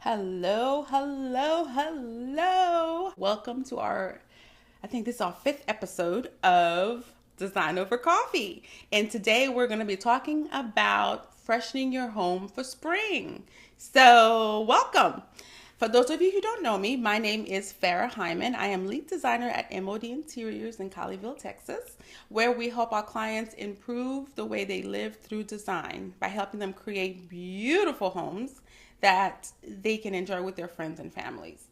Hello, hello, hello. Welcome to I think this is our fifth episode of Design Over Coffee. And today we're going to be talking about freshening your home for spring. So, welcome. For those of you who don't know me, my name is Farah Hyman. I am lead designer at MOD Interiors in Colleyville, Texas, where we help our clients improve the way they live through design by helping them create beautiful homes that they can enjoy with their friends and families.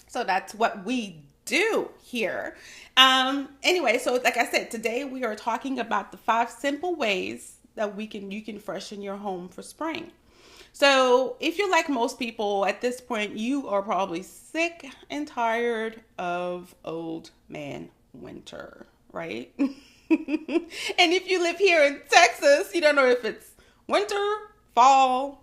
So that's what we do here. Anyway, so like I said, today we are talking about the 5 simple ways that you can freshen your home for spring. So if you're like most people at this point, you are probably sick and tired of old man winter, right? And if you live here in Texas, you don't know if it's winter, fall,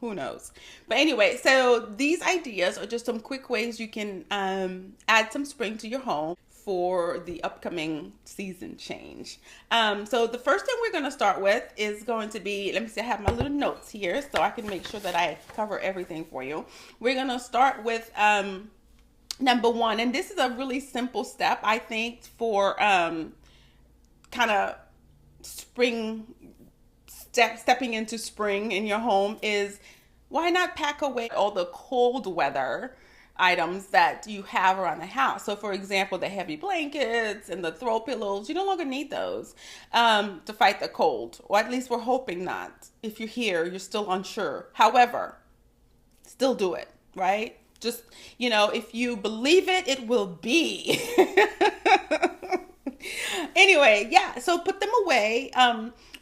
who knows. But anyway, so these ideas are just some quick ways you can add some spring to your home for the upcoming season change. So the first thing we're going to start with is going to be, let me see, I have my little notes here so I can make sure that I cover everything for you. We're going to start with number 1, and this is a really simple step, I think, for kind of stepping into spring in your home is, why not pack away all the cold weather items that you have around the house? So for example, the heavy blankets and the throw pillows, you no longer need those to fight the cold, or at least we're hoping not. If you're here, you're still unsure. However, still do it, right? Just, if you believe it, it will be. Anyway, yeah, so put them away,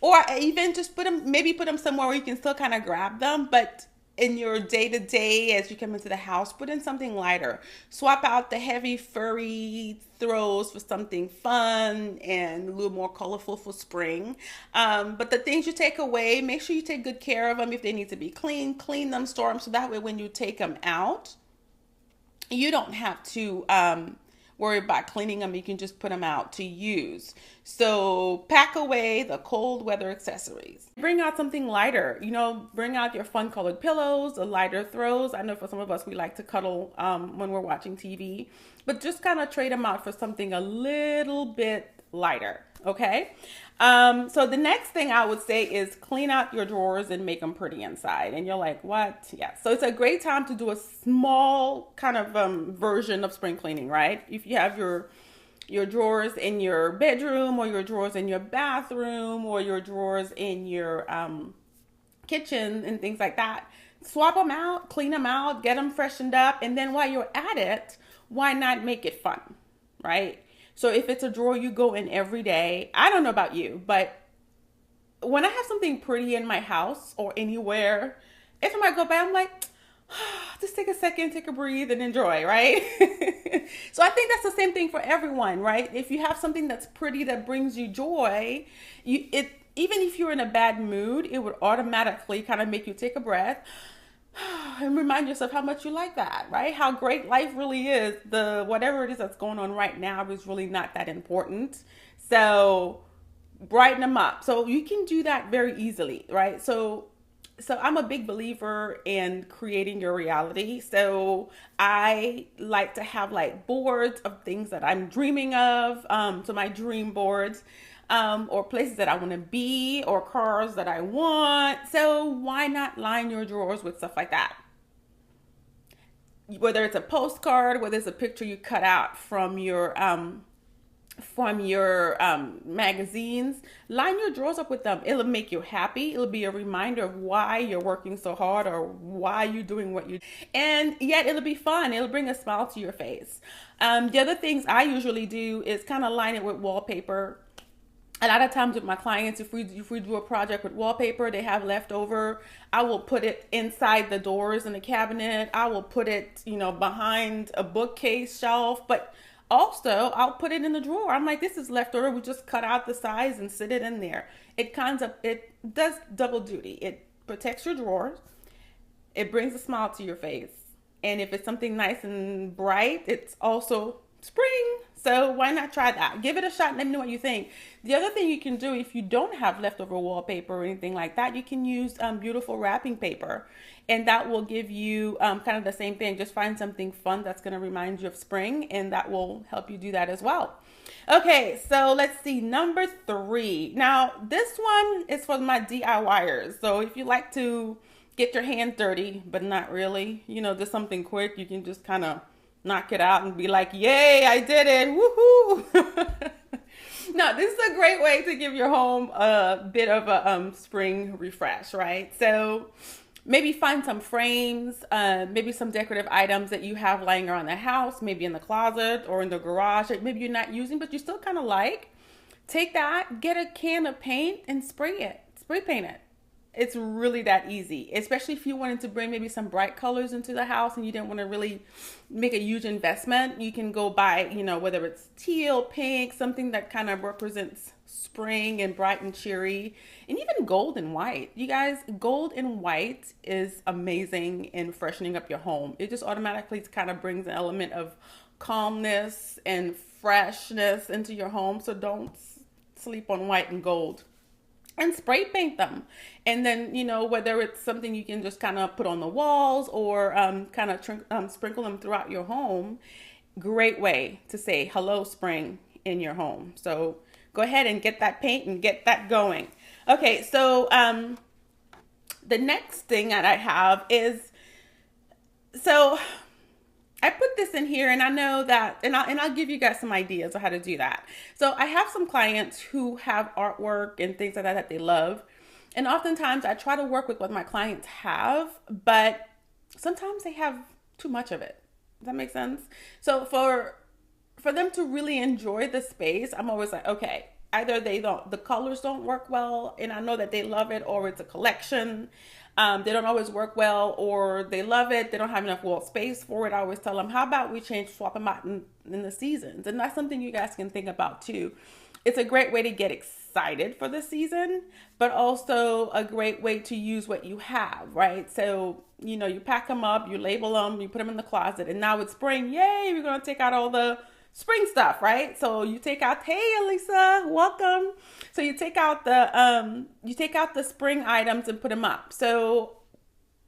or even just put them somewhere where you can still kind of grab them, but in your day-to-day, as you come into the house, put in something lighter. Swap out the heavy furry throws for something fun and a little more colorful for spring. But the things you take away, make sure you take good care of them. If they need to be clean them, store them, so that way when you take them out, you don't have to worry about cleaning them. You can just put them out to use. So pack away the cold weather accessories. Bring out something lighter. Bring out your fun colored pillows, the lighter throws. I know for some of us, we like to cuddle when we're watching TV, but just kind of trade them out for something a little bit lighter. Okay. So the next thing I would say is clean out your drawers and make them pretty inside. And you're like, what? Yeah. So it's a great time to do a small kind of version of spring cleaning, right? If you have your drawers in your bedroom, or your drawers in your bathroom, or your drawers in your kitchen and things like that, swap them out, clean them out, get them freshened up. And then while you're at it, why not make it fun, right? So if it's a drawer you go in every day, I don't know about you, but when I have something pretty in my house or anywhere, every time I go by, I'm like, just take a second, take a breathe and enjoy, right? So I think that's the same thing for everyone, right? If you have something that's pretty that brings you joy, even if you're in a bad mood, it would automatically kind of make you take a breath and remind yourself how much you like that, right? How great life really is. Whatever it is that's going on right now is really not that important. So brighten them up. So you can do that very easily, right? So I'm a big believer in creating your reality. So I like to have like boards of things that I'm dreaming of. So my dream boards, or places that I want to be, or cars that I want. So why not line your drawers with stuff like that? Whether it's a postcard, whether it's a picture you cut out from your magazines, line your drawers up with them. It'll make you happy. It'll be a reminder of why you're working so hard, or why you're doing what you do. And yet it'll be fun. It'll bring a smile to your face. The other things I usually do is kind of line it with wallpaper. A lot of times with my clients, if we do a project with wallpaper they have leftover, I will put it inside the doors in the cabinet. I will put it, behind a bookcase shelf, but also I'll put it in the drawer. I'm like, this is leftover. We just cut out the sides and sit it in there. It does double duty. It protects your drawers. It brings a smile to your face. And if it's something nice and bright, it's also spring. So why not try that? Give it a shot and let me know what you think. The other thing you can do, if you don't have leftover wallpaper or anything like that, you can use beautiful wrapping paper. And that will give you kind of the same thing. Just find something fun that's going to remind you of spring, and that will help you do that as well. Okay, so let's see, number 3. Now, this one is for my DIYers. So if you like to get your hands dirty, but not really, just something quick, you can just kind of knock it out and be like, yay, I did it, woohoo. Now, this is a great way to give your home a bit of a spring refresh, right? So maybe find some frames, maybe some decorative items that you have lying around the house, maybe in the closet or in the garage that maybe you're not using, but you still kind of like. Take that, get a can of paint and spray paint it. It's really that easy, especially if you wanted to bring maybe some bright colors into the house and you didn't want to really make a huge investment. You can go buy, whether it's teal, pink, something that kind of represents spring and bright and cheery, and even gold and white. You guys, gold and white is amazing in freshening up your home. It just automatically kind of brings an element of calmness and freshness into your home. So don't sleep on white and gold. And spray paint them. And then, whether it's something you can just kind of put on the walls or kind of sprinkle them throughout your home, great way to say hello spring in your home. So go ahead and get that paint and get that going. Okay, so the next thing that I have is, so I put this in here, and I know that, and I'll give you guys some ideas on how to do that. So I have some clients who have artwork and things like that they love. And oftentimes I try to work with what my clients have, but sometimes they have too much of it. Does that make sense? So for them to really enjoy the space, I'm always like, okay, either the colors don't work well, and I know that they love it, or it's a collection. They don't always work well, or they love it, they don't have enough wall space for it. I always tell them, how about we swap them out in the seasons? And that's something you guys can think about too. It's a great way to get excited for the season, but also a great way to use what you have, right? So, you pack them up, you label them, you put them in the closet, and now it's spring. Yay, we're going to take out all the spring stuff, right? So you take out, hey, Elisa, welcome. So you take out the spring items and put them up. So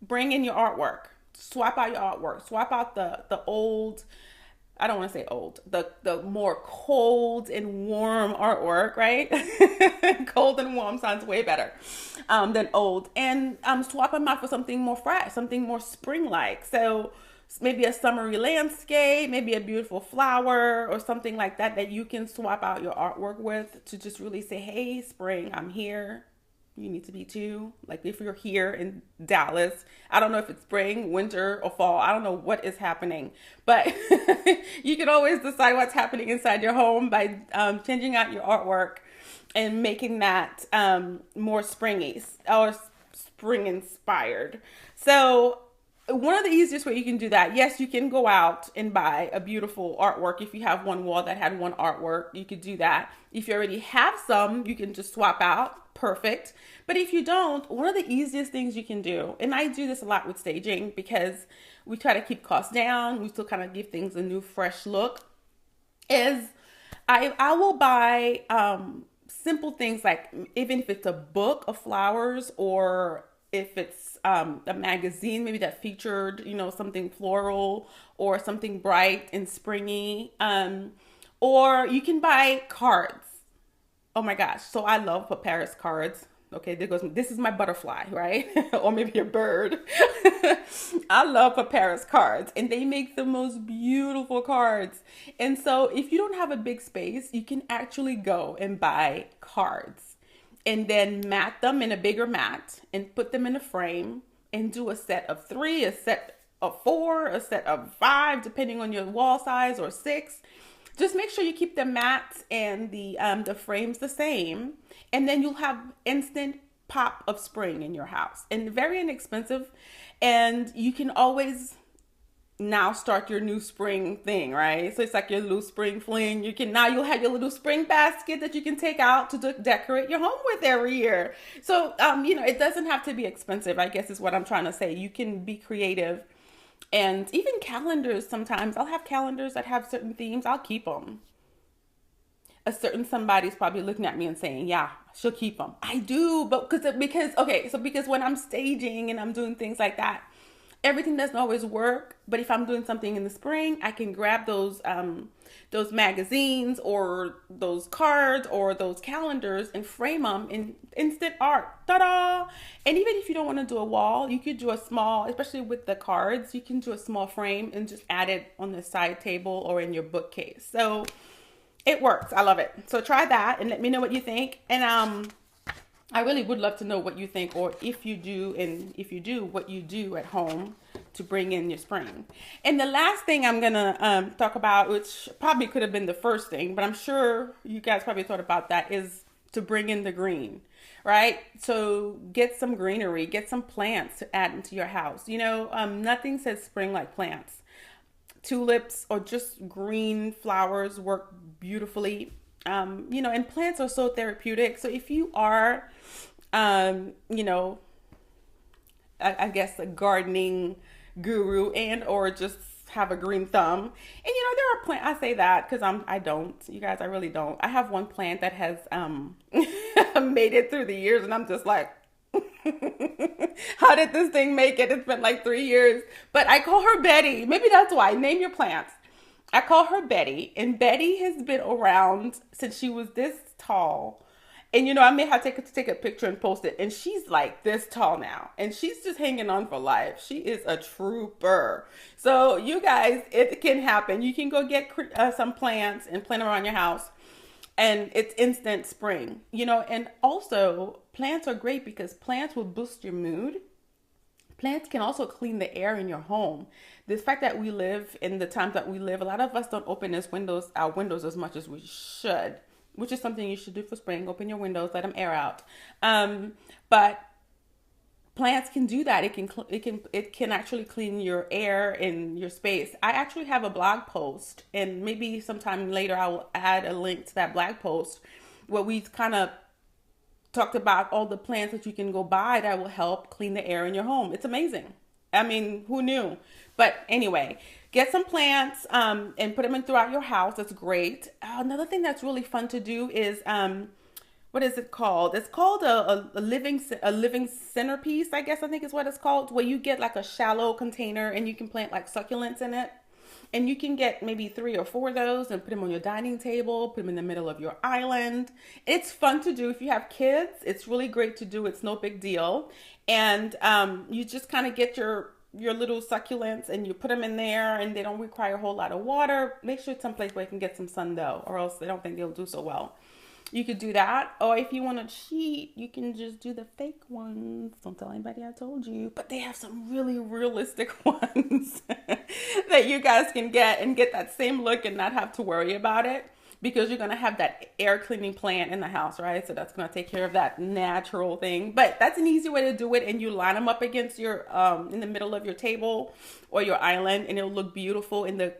bring in your artwork, swap out your artwork, swap out the old, I don't want to say old, the more cold and warm artwork, right? Cold and warm sounds way better than old. And swap them out for something more fresh, something more spring-like. So maybe a summery landscape, maybe a beautiful flower or something like that you can swap out your artwork with to just really say, hey, spring, I'm here. You need to be too. Like if you're here in Dallas, I don't know if it's spring, winter, or fall. I don't know what is happening, but you can always decide what's happening inside your home by changing out your artwork and making that more springy or spring inspired. So one of the easiest way you can do that, yes, you can go out and buy a beautiful artwork. If you have one wall that had one artwork, you could do that. If you already have some, you can just swap out. Perfect. But if you don't, one of the easiest things you can do, and I do this a lot with staging because we try to keep costs down, we still kind of give things a new, fresh look, is I will buy simple things like, even if it's a book of flowers, or if it's a magazine maybe that featured, something floral or something bright and springy, or you can buy cards. Oh my gosh, so I love papyrus cards. Okay, this is my butterfly, right? Or maybe a bird. I love papyrus cards, and they make the most beautiful cards. And so if you don't have a big space, you can actually go and buy cards and then mat them in a bigger mat and put them in a frame and do a set of 3, a set of 4, a set of 5, depending on your wall size, or 6. Just make sure you keep the mats and the frames the same, and then you'll have instant pop of spring in your house, and very inexpensive. And you can always now start your new spring thing, right? So it's like your little spring fling. You'll have your little spring basket that you can take out to decorate your home with every year. So it doesn't have to be expensive, I guess is what I'm trying to say. You can be creative. And even calendars, sometimes I'll have calendars that have certain themes. I'll keep them. a certain somebody's probably looking at me and saying, yeah, she'll keep them. I do, but because when I'm staging and I'm doing things like that, everything doesn't always work. But if I'm doing something in the spring, I can grab those magazines or those cards or those calendars and frame them in instant art. Ta-da! And even if you don't want to do a wall, you could do a small, especially with the cards, you can do a small frame and just add it on the side table or in your bookcase. So it works. I love it. So try that and let me know what you think. And I really would love to know what you think, or if you do, and if you do, what you do at home to bring in your spring. And the last thing I'm gonna talk about, which probably could have been the first thing, but I'm sure you guys probably thought about that, is to bring in the green, right? So get some greenery, get some plants to add into your house. You know, nothing says spring like plants. Tulips or just green flowers work beautifully. You know, and plants are so therapeutic. So if you are, you know, I guess a gardening guru and or just have a green thumb, and you know, there are plants. I say that because I don't. You guys, I really don't. I have one plant that has made it through the years, and I'm just like, how did this thing make it? It's been like 3 years. But I call her Betty. Maybe that's why. Name your plants. I call her Betty, and Betty has been around since she was this tall. And you know, I may have to take a picture and post it, and she's like this tall now, and she's just hanging on for life. She is a trooper. So you guys, it can happen. You can go get some plants and plant them around your house, and it's instant spring. You know, and also plants are great because plants will boost your mood. Plants can also clean the air in your home. The fact that we live in the times that we live, a lot of us don't open our windows as much as we should, which is something you should do for spring. Open your windows, let them air out. But plants can do that. It can actually clean your air in your space. I actually have a blog post, and maybe sometime later I will add a link to that blog post where we kind of talked about all the plants that you can go buy that will help clean the air in your home. It's amazing. I mean, who knew? But anyway, get some plants and put them in throughout your house. That's great. Another thing that's really fun to do is what is it called? It's called a living centerpiece, I guess. I think is what it's called, where you get like a shallow container and you can plant like succulents in it. And you can get maybe 3 or 4 of those and put them on your dining table, put them in the middle of your island. It's fun to do if you have kids. It's really great to do. It's no big deal. And you just kind of get your little succulents and you put them in there, and they don't require a whole lot of water. Make sure it's someplace where you can get some sun though, or else I don't think they'll do so well. You could do that. Or if you want to cheat, you can just do the fake ones. Don't tell anybody I told you. But they have some really realistic ones that you guys can get and get that same look and not have to worry about it, because you're going to have that air cleaning plant in the house, right? So that's going to take care of that natural thing. But that's an easy way to do it. And you line them up against your, in the middle of your table or your island, and it'll look beautiful in the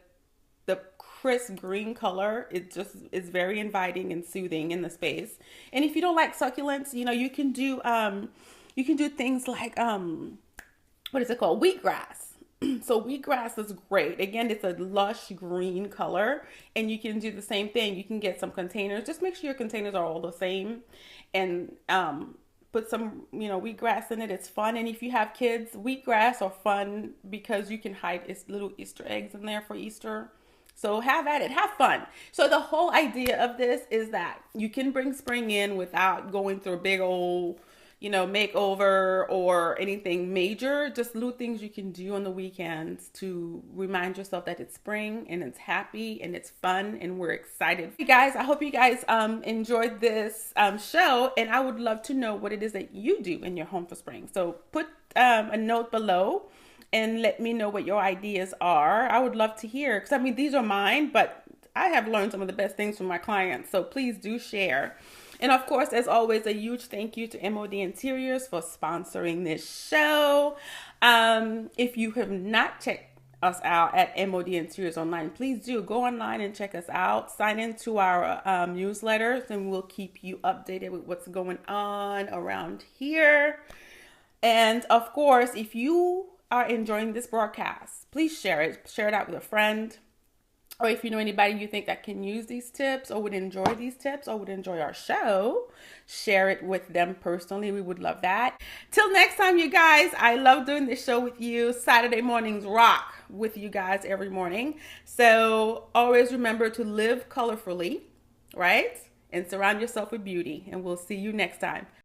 crisp green color. It just is very inviting and soothing in the space. And if you don't like succulents, you know, you can do things like what is it called? Wheatgrass. So wheatgrass is great. Again, it's a lush green color, and you can do the same thing. You can get some containers. Just make sure your containers are all the same, and put some, you know, wheatgrass in it. It's fun. And if you have kids, wheatgrass are fun because you can hide its little Easter eggs in there for Easter. So have at it, have fun. So the whole idea of this is that you can bring spring in without going through a big old, you know, makeover or anything major. Just little things you can do on the weekends to remind yourself that it's spring and it's happy and it's fun and we're excited. Hey guys, I hope you guys enjoyed this show, and I would love to know what it is that you do in your home for spring. So put a note below and let me know what your ideas are. I would love to hear, because I mean, these are mine, but I have learned some of the best things from my clients. So please do share. And of course, as always, a huge thank you to MOD Interiors for sponsoring this show. If you have not checked us out at MOD Interiors online, please do go online and check us out. Sign into our newsletters, and we'll keep you updated with what's going on around here. And of course, if you are enjoying this broadcast, please share it. Share it out with a friend. Or if you know anybody you think that can use these tips or would enjoy these tips or would enjoy our show, share it with them personally. We would love that. Till next time, you guys, I love doing this show with you. Saturday mornings rock with you guys every morning. So always remember to live colorfully, right? And surround yourself with beauty. And we'll see you next time.